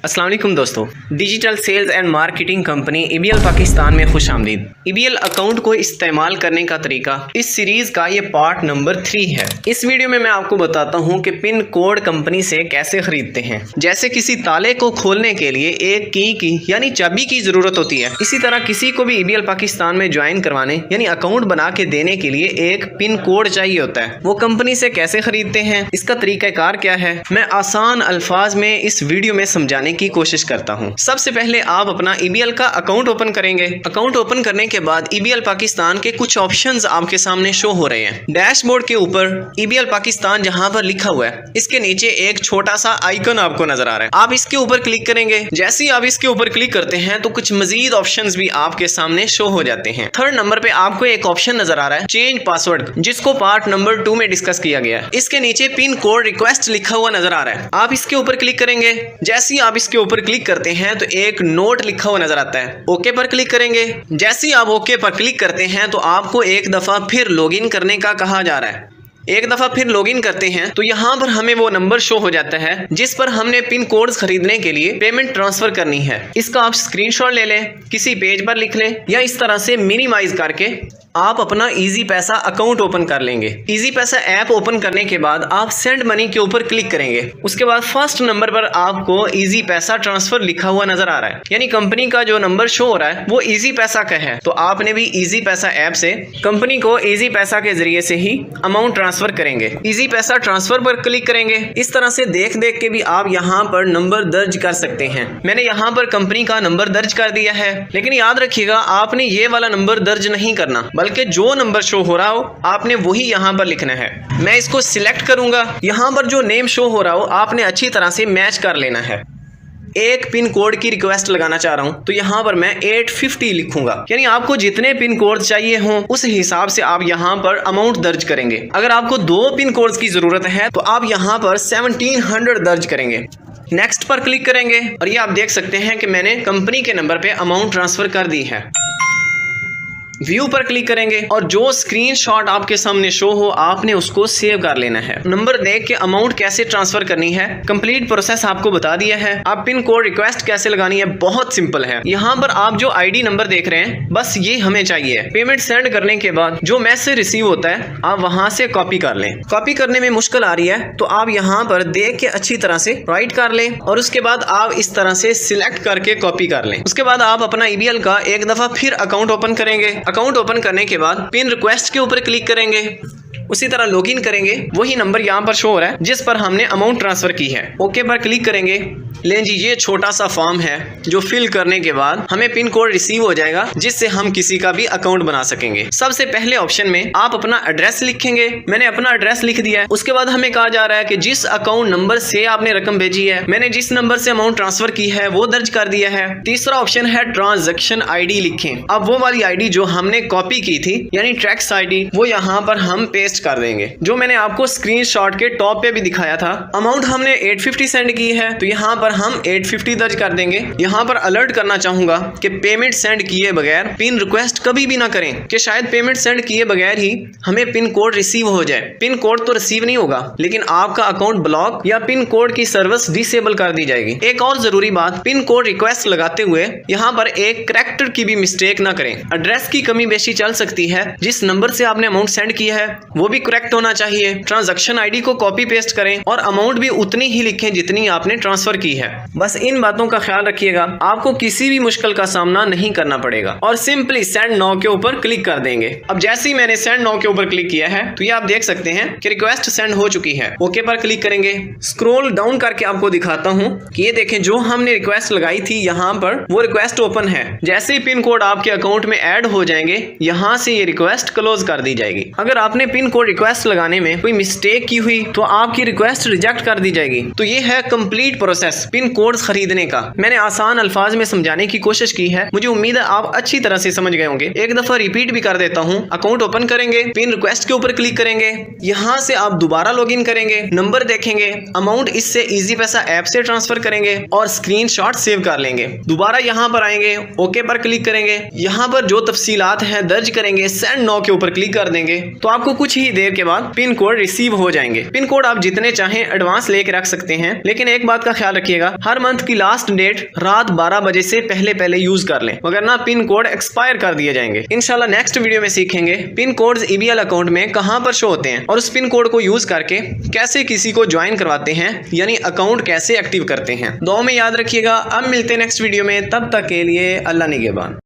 अस्सलाम वालेकुम दोस्तों, digital sales and marketing company EBL Pakistan में खुश आमदीद। ईबीएल अकाउंट को इस्तेमाल करने का तरीका, इस सीरीज का ये पार्ट नंबर 3 है। इस वीडियो में मैं आपको बताता हूँ कि पिन कोड कंपनी से कैसे खरीदते हैं। जैसे किसी ताले को खोलने के लिए एक की यानी चाबी की जरूरत होती है, इसी तरह किसी को भी ईबीएल पाकिस्तान में ज्वाइन करवाने यानी अकाउंट बना के देने के लिए एक पिन कोड चाहिए होता है। वो कंपनी से कैसे खरीदते हैं, इसका तरीकाकार क्या है, मैं आसान अल्फाज में इस वीडियो में समझाने की कोशिश करता हूं। सबसे पहले आप अपना ईबीएल का अकाउंट ओपन करेंगे। अकाउंट ओपन करने के बाद ईबीएल पाकिस्तान के कुछ ऑप्शंस आपके सामने शो हो रहे हैं। डैशबोर्ड के ऊपर ईबीएल पाकिस्तान जहां पर लिखा हुआ है, इसके नीचे एक छोटा सा आइकन आपको नजर आ रहा है। आप इसके ऊपर क्लिक करेंगे। जैसे ही आप इसके ऊपर क्लिक करते हैं तो कुछ मजीद ऑप्शंस भी आपके सामने शो हो जाते हैं। थर्ड नंबर पे आपको एक ऑप्शन नजर आ रहा है चेंज पासवर्ड, जिसको पार्ट नंबर 2 में डिस्कस किया गया है। इसके नीचे पिन कोड रिक्वेस्ट लिखा हुआ नजर आ रहा है। आप इसके ऊपर क्लिक करेंगे। जैसे ही आप इसके ऊपर क्लिक करते हैं तो एक नोट लिखा हुआ नजर आता है। ओके पर क्लिक करेंगे। जैसे ही आप ओके पर क्लिक करते हैं तो आपको एक दफा फिर लॉगिन करने का कहा जा रहा है। एक दफा फिर लॉगिन करते हैं तो यहाँ पर हमें वो नंबर शो हो जाता है जिस पर हमने पिन कोड्स खरीदने के लिए पेमेंट ट्रांसफर करनी है। इसका आप स्क्रीनशॉट ले लें, किसी पेज पर लिख लें या इस तरह से मिनिमाइज करके आप अपना इजी पैसा अकाउंट ओपन कर लेंगे। इजी पैसा ऐप ओपन करने के बाद आप सेंड मनी के ऊपर क्लिक करेंगे। उसके बाद फर्स्ट नंबर पर आपको इजी पैसा ट्रांसफर लिखा हुआ नजर आ रहा है, यानी कंपनी का जो नंबर शो हो रहा है वो इजी पैसा का है। तो आपने भी इजी पैसा ऐप से कंपनी को इजी पैसा के जरिए से ही अमाउंट ट्रांसफर करेंगे। इजी पैसा ट्रांसफर पर क्लिक करेंगे। इस तरह से देख देख के भी आप यहाँ पर नंबर दर्ज कर सकते हैं। मैंने यहाँ पर कंपनी का नंबर दर्ज कर दिया है, लेकिन याद रखिएगा आपने ये वाला नंबर दर्ज नहीं करना, बल्कि जो नंबर शो हो रहा हो आपने वही यहाँ पर लिखना है। मैं इसको सिलेक्ट करूंगा। यहाँ पर जो नेम शो हो रहा हो आपने अच्छी तरह से मैच कर लेना है। एक पिन कोड की रिक्वेस्ट लगाना चाह रहा हूं तो यहाँ पर मैं 850 लिखूंगा, यानी आपको जितने पिन कोड चाहिए हों उस हिसाब से आप यहाँ पर अमाउंट दर्ज करेंगे। अगर आपको 2 पिन कोड्स की जरूरत है तो आप यहाँ पर 1700 दर्ज करेंगे। नेक्स्ट पर क्लिक करेंगे और ये आप देख सकते हैं कि मैंने कंपनी के नंबर पे अमाउंट ट्रांसफर कर दी है। व्यू पर क्लिक करेंगे और जो स्क्रीनशॉट आपके सामने शो हो आपने उसको सेव कर लेना है। नंबर देख के अमाउंट कैसे ट्रांसफर करनी है, कंप्लीट प्रोसेस आपको बता दिया है। आप पिन कोड रिक्वेस्ट कैसे लगानी है, बहुत सिंपल है। यहाँ पर आप जो आईडी नंबर देख रहे हैं बस ये हमें चाहिए। पेमेंट सेंड करने के बाद जो मैसेज रिसीव होता है आप वहां से कॉपी कर लें। कॉपी करने में मुश्किल आ रही है तो आप यहाँ पर देख के अच्छी तरह से राइट कर लें और उसके बाद आप इस तरह से सिलेक्ट करके कॉपी कर लें। उसके बाद आप अपना ईबीएल का एक दफा फिर अकाउंट ओपन करेंगे। अकाउंट ओपन करने के बाद पिन रिक्वेस्ट के ऊपर क्लिक करेंगे। उसी तरह लॉगिन करेंगे। वही नंबर यहाँ पर शो हो रहा है जिस पर हमने अमाउंट ट्रांसफर की है। ओके पर क्लिक करेंगे। लें जी, ये छोटा सा फॉर्म है जो फिल करने के बाद हमें पिन कोड रिसीव हो जाएगा जिससे हम किसी का भी अकाउंट बना सकेंगे। सबसे पहले ऑप्शन में आप अपना एड्रेस लिखेंगे। मैंने अपना एड्रेस लिख दिया है। उसके बाद हमें कहा जा रहा है कि जिस अकाउंट नंबर से आपने रकम भेजी है, मैंने जिस नंबर से अमाउंट ट्रांसफर की है वो दर्ज कर दिया है। तीसरा ऑप्शन है ट्रांजैक्शन आईडी लिखें। अब वो वाली आईडी जो हमने कॉपी की थी यानी ट्रैक्स आईडी वो यहाँ पर हम पेस्ट कर देंगे, जो मैंने आपको स्क्रीनशॉट के टॉप पे भी दिखाया था। अमाउंट हमने 850 सेंड की है तो यहाँ पर हम 850 दर्ज कर देंगे। यहाँ पर अलर्ट करना चाहूंगा कि पेमेंट सेंड किए बगैर पिन रिक्वेस्ट कभी भी ना करें, कि शायद पेमेंट सेंड किए बगैर ही हमें पिन कोड रिसीव हो जाए। पिन कोड तो रिसीव नहीं होगा लेकिन आपका अकाउंट ब्लॉक या पिन कोड की सर्विस डिसेबल कर दी जाएगी। एक और जरूरी बात, पिन कोड रिक्वेस्ट लगाते हुए यहाँ पर एक कैरेक्टर की भी मिस्टेक ना करें। एड्रेस की कमी बेशी चल सकती है। जिस नंबर से आपने अमाउंट सेंड किया है वो भी करेक्ट होना चाहिए। ट्रांजैक्शन आईडी को कॉपी पेस्ट करें और अमाउंट भी उतनी ही लिखें जितनी आपने ट्रांसफर की है। बस इन बातों का ख्याल रखिएगा, आपको किसी भी मुश्किल का सामना नहीं करना पड़ेगा और सिंपली सेंड नाउ के ऊपर क्लिक कर देंगे। अब जैसे ही मैंने सेंड नाउ के ऊपर क्लिक किया है तो ये आप देख सकते हैं कि रिक्वेस्ट सेंड हो चुकी है। ओके पर क्लिक करेंगे। स्क्रॉल डाउन करके आपको दिखाता हूं कि ये देखें जो हमने रिक्वेस्ट लगाई थी यहाँ पर वो रिक्वेस्ट ओपन है। जैसे ही पिन कोड आपके अकाउंट में ऐड हो जाएंगे यहाँ से ये रिक्वेस्ट क्लोज कर दी जाएगी। अगर आपने पिन कोड रिक्वेस्ट लगाने में कोई मिस्टेक की हुई तो आपकी रिक्वेस्ट रिजेक्ट कर दी जाएगी। तो ये है कंप्लीट प्रोसेस पिन कोड खरीदने का। मैंने आसान अल्फाज में समझाने की कोशिश की है। मुझे उम्मीद है आप अच्छी तरह से समझ गए होंगे। एक दफा रिपीट भी कर देता हूँ। अकाउंट ओपन करेंगे, पिन रिक्वेस्ट के ऊपर क्लिक करेंगे, यहाँ से आप दोबारा लॉगिन करेंगे, नंबर देखेंगे, अमाउंट इससे इजी पैसा ऐप से ट्रांसफर करेंगे और स्क्रीनशॉट सेव कर लेंगे। दोबारा यहाँ पर आएंगे, ओके पर क्लिक करेंगे, यहाँ पर जो तफसीलात हैं दर्ज करेंगे, सेंड नाउ के ऊपर क्लिक कर देंगे तो आपको कुछ ही देर के बाद पिन कोड रिसीव हो जाएंगे। पिन कोड आप जितने चाहें एडवांस लेके रख सकते हैं, लेकिन एक बात का ख्याल रखिएगा रखिएगा हर मंथ की लास्ट डेट रात 12 बजे से पहले यूज कर लें, वगरना पिन कोड एक्सपायर कर दिए जाएंगे। इंशाल्लाह नेक्स्ट वीडियो में सीखेंगे पिन कोड्स EBL अकाउंट में कहां पर शो होते हैं और उस पिन कोड को यूज करके कैसे किसी को ज्वाइन करवाते हैं, यानी अकाउंट कैसे एक्टिव करते हैं। दुआ में याद रखिएगा। अब मिलते हैं नेक्स्ट वीडियो में, तब तक के लिए अल्लाह निगहबान।